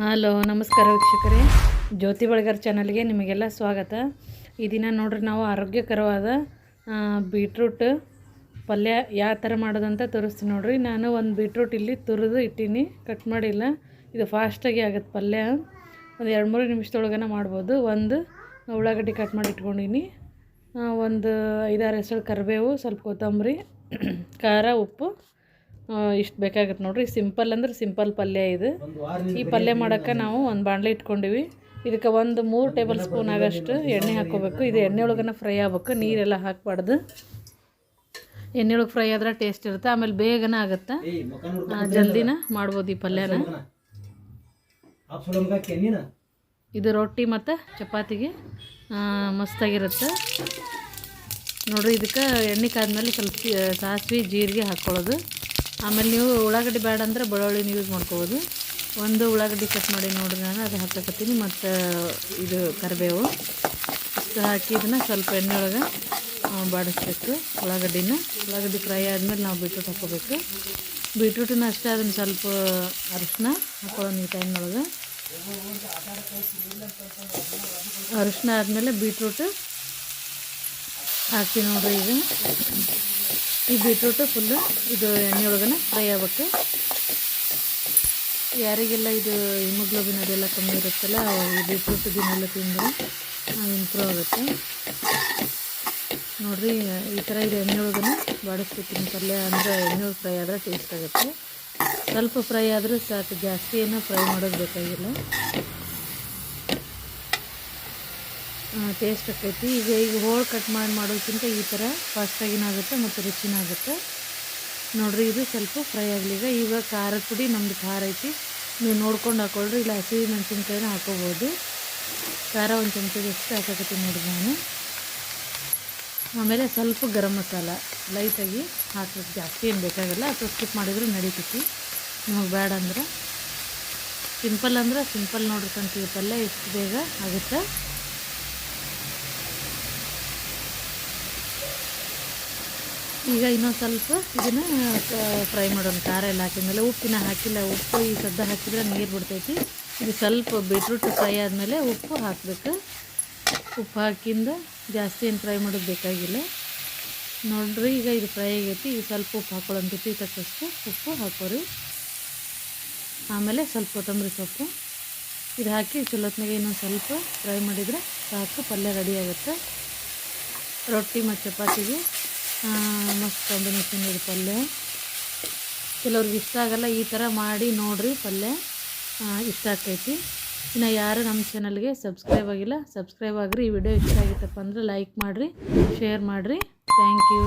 Hello ನಮಸ್ಕಾರ ವೀಕ್ಷಕರೇ, ಜ್ಯೋತಿ ಬಳಗರ್ ಚಾನಲ್ಗೆ ನಿಮಗೆಲ್ಲ ಸ್ವಾಗತ. ಈ ದಿನ ನೋಡ್ರಿ ನಾವು ಆರೋಗ್ಯಕರವಾದ ಬೀಟ್ರೂಟ್ ಪಲ್ಯ ಯಾವ ಥರ ಮಾಡೋದಂತ ತೋರಿಸ್ತೀನಿ ನೋಡ್ರಿ. ನಾನು ಒಂದು ಬೀಟ್ರೂಟ್ ಇಲ್ಲಿ ತುರಿದು ಇಟ್ಟೀನಿ, ಕಟ್ ಮಾಡಿಲ್ಲ. ಇದು ಫಾಸ್ಟಾಗಿ ಆಗುತ್ತೆ ಪಲ್ಯ, ಒಂದು 2-3 ನಿಮಿಷದೊಳಗನ ಮಾಡ್ಬೋದು. ಒಂದು ಉಳ್ಳಾಗಡ್ಡಿ ಕಟ್ ಮಾಡಿ ಇಟ್ಕೊಂಡಿನಿ, ಒಂದು 5-6 ಹೆಸರು ಕರಿಬೇವು, ಸ್ವಲ್ಪ ಕೊತ್ತಂಬರಿ, ಖಾರ, ಉಪ್ಪು ಇಷ್ಟು ಬೇಕಾಗುತ್ತೆ ನೋಡ್ರಿ. ಸಿಂಪಲ್ ಅಂದ್ರೆ ಸಿಂಪಲ್ ಪಲ್ಯ ಇದು. ಈ ಪಲ್ಯ ಮಾಡೋಕ್ಕೆ ನಾವು ಒಂದು ಬಾಣಲೆ ಇಟ್ಕೊಂಡಿವಿ. ಇದಕ್ಕೆ ಒಂದು 3 ಟೇಬಲ್ ಸ್ಪೂನ್ ಆಗಷ್ಟು ಎಣ್ಣೆ ಹಾಕ್ಕೋಬೇಕು. ಇದು ಎಣ್ಣೆ ಒಳಗನ ಫ್ರೈ ಆಗ್ಬೇಕು, ನೀರೆಲ್ಲ ಹಾಕಬಾರ್ದು. ಎಣ್ಣೆ ಒಳಗೆ ಫ್ರೈ ಆದ್ರೆ ಟೇಸ್ಟ್ ಇರುತ್ತೆ, ಆಮೇಲೆ ಬೇಗನ ಆಗುತ್ತೆ, ಜಲ್ದಿನ ಮಾಡ್ಬೋದು ಈ ಪಲ್ಯನ. ಇದು ರೊಟ್ಟಿ ಮತ್ತು ಚಪಾತಿಗೆ ಮಸ್ತಾಗಿರುತ್ತೆ ನೋಡ್ರಿ. ಇದಕ್ಕೆ ಎಣ್ಣೆ ಕಾದ್ಮೇಲೆ ಸ್ವಲ್ಪ ಸಾಸಿವೆ ಜೀರಿಗೆ ಹಾಕ್ಕೊಳ್ಳೋದು. ಆಮೇಲೆ ನೀವು ಉಳ್ಳಾಗಡ್ಡಿ ಬೇಡ ಅಂದರೆ ಬೆಳ್ಳುಳ್ಳಿನ ಯೂಸ್ ಮಾಡ್ಕೋಬೋದು. ಒಂದು ಉಳ್ಳಾಗಡ್ಡಿ ಕಟ್ ಮಾಡಿ ನೋಡ್ರಿ, ನಾನು ಅದು ಹಾಕಕತ್ತೀನಿ, ಮತ್ತು ಇದು ಕರಿಬೇವು ಇಷ್ಟು ಹಾಕಿ ಇದನ್ನು ಸ್ವಲ್ಪ ಎಣ್ಣೆ ಒಳಗೆ ಬಾಡಿಸ್ಬೇಕು. ಉಳ್ಳಾಗಡ್ಡಿ ಫ್ರೈ ಆದಮೇಲೆ ನಾವು ಬೀಟ್ರೂಟ್ ಹಾಕ್ಕೋಬೇಕು. ಬೀಟ್ರೂಟನ್ನ ಅಷ್ಟೇ ಅದನ್ನು ಸ್ವಲ್ಪ ಅರಿಶಿನ ಹಾಕ್ಕೊಳ್ಳೋಣ ಈ ಟೈಮ್ನೊಳಗೆ. ಅರಿಶಿನ ಆದಮೇಲೆ ಬೀಟ್ರೂಟ್ ಹಾಕಿ ನೋಡ್ರಿ. ಈಗ ಈ ಬೀಟ್ರೂಟು ಫುಲ್ಲು ಇದು ಎಣ್ಣೆ ಒಳಗನೆ ಫ್ರೈ ಆಗ್ಬೇಕು. ಯಾರಿಗೆಲ್ಲ ಇದು ಹಿಮೋಗ್ಲೋಬಿನ್ ಅದೆಲ್ಲ ಕಮ್ಮಿ ಇರುತ್ತಲ್ಲ, ಈ ಬೀಟ್ರೂಟ್ ದಿನೆಲ್ಲ ತಿಂದರೆ ಇಂಪ್ರೂವ್ ಆಗುತ್ತೆ ನೋಡಿರಿ. ಈ ಥರ ಇದು ಎಣ್ಣೆ ಒಳಗನೆ ಬಾಡಿಸ್ಬೇಕು ಪಲ್ಯ, ಅಂದರೆ ಎಣ್ಣೆ ಒಳಗೆ ಫ್ರೈ ಆದರೆ ಟೇಸ್ಟ್ ಆಗುತ್ತೆ. ಸ್ವಲ್ಪ ಫ್ರೈ ಆದರೂ ಸಾಕು, ಜಾಸ್ತಿ ಏನೋ ಫ್ರೈ ಮಾಡೋದು ಬೇಕಾಗಿಲ್ಲ, ಟೇಸ್ಟ್ ಆಕೈತಿ. ಈಗ ಹೋಳು ಕಟ್ ಮಾಡೋದಕ್ಕಿಂತ ಈ ಥರ ಫಾಸ್ಟಾಗಿನಾಗುತ್ತೆ ಮತ್ತು ರುಚಿನಾಗುತ್ತೆ ನೋಡಿರಿ. ಇದು ಸ್ವಲ್ಪ ಫ್ರೈ ಆಗಲಿ. ಈಗ ಖಾರದ ಪುಡಿ, ನಮ್ಮದು ಖಾರ ಐತಿ, ನೀವು ನೋಡ್ಕೊಂಡು ಹಾಕ್ಕೊಳ್ರಿ. ಇಲ್ಲ ಹಸಿ ಮೆಣಸಿನ್ಕಾಯಿನ ಹಾಕೋಬೋದು. ಖಾರ ಒಂದು ಚಮಚದಷ್ಟು ಹಾಕಕತ್ತೀನಿ ನೋಡಿರಿ ನಾನು. ಆಮೇಲೆ ಸ್ವಲ್ಪ ಗರಂ ಮಸಾಲ ಲೈಟಾಗಿ ಹಾಕ್ಬೇಕು, ಜಾಸ್ತಿ ಏನು ಬೇಕಾಗಲ್ಲ. ಅಥವಾ ಸ್ಕಿಪ್ ಮಾಡಿದರೂ ನಡೀತೈತಿ ನಿಮಗೆ ಬೇಡ ಅಂದ್ರೆ. ಸಿಂಪಲ್ ಅಂದ್ರೆ ಸಿಂಪಲ್ ನೋಡ್ರಿ ಕಂತೀವಿ ಪಲ್ಯ, ಎಷ್ಟು ಬೇಗ ಆಗುತ್ತೆ. ಈಗ ಇನ್ನೊಂದು ಸ್ವಲ್ಪ ಇದನ್ನು ಫ್ರೈ ಮಾಡೋಣ. ಖಾರ ಎಲ್ಲ ಹಾಕಿದ್ಮೇಲೆ ಉಪ್ಪಿನ ಹಾಕಿಲ್ಲ, ಉಪ್ಪು ಈ ಸದ್ದ ಹಾಕಿದ್ರೆ ನೀರು ಬಿಡ್ತೈತಿ. ಇದು ಸ್ವಲ್ಪ ಬೀಟ್ರೂಟ್ ಫ್ರೈ ಆದಮೇಲೆ ಉಪ್ಪು ಹಾಕಬೇಕು. ಉಪ್ಪು ಹಾಕಿಂದ ಜಾಸ್ತಿ ಏನು ಫ್ರೈ ಮಾಡೋದು ಬೇಕಾಗಿಲ್ಲ ನೋಡ್ರಿ. ಈಗ ಇದು ಫ್ರೈ ಆಗೈತಿ, ಈಗ ಸ್ವಲ್ಪ ಉಪ್ಪು ಹಾಕೊಳ್ಳೋಂತೈತಿ, ತಕ್ಕಷ್ಟು ಉಪ್ಪು ಹಾಕೋರಿ. ಆಮೇಲೆ ಸ್ವಲ್ಪ ಕೊತ್ತಂಬರಿ ಸೊಪ್ಪು ಇದು ಹಾಕಿ ಚಲೋತ್ನಾಗೆ ಇನ್ನೊಂದು ಸ್ವಲ್ಪ ಫ್ರೈ ಮಾಡಿದರೆ ಸಾಕು, ಪಲ್ಯ ರೆಡಿ ಆಗುತ್ತೆ. ರೊಟ್ಟಿ ಮತ್ತು ಚಪಾತಿಗೆ ಮಸ್ತ್ ಕಾಂಬಿನೇಷನ್ ಇದು ಪಲ್ಯ. ಕೆಲವ್ರಿಗೆ ಇಷ್ಟ ಆಗಲ್ಲ, ಈ ಥರ ಮಾಡಿ ನೋಡಿರಿ, ಪಲ್ಯ ಇಷ್ಟ ಆಗ್ತೈತಿ. ಇನ್ನು ಯಾರು ನಮ್ಮ ಚಾನಲ್ಗೆ ಸಬ್ಸ್ಕ್ರೈಬ್ ಆಗಿಲ್ಲ, ಸಬ್ಸ್ಕ್ರೈಬ್ ಆಗಿರಿ. ಈ ವಿಡಿಯೋ ಇಷ್ಟ ಆಗಿತ್ತಪ್ಪ ಅಂದರೆ ಲೈಕ್ ಮಾಡಿರಿ, ಶೇರ್ ಮಾಡಿರಿ. Thank you.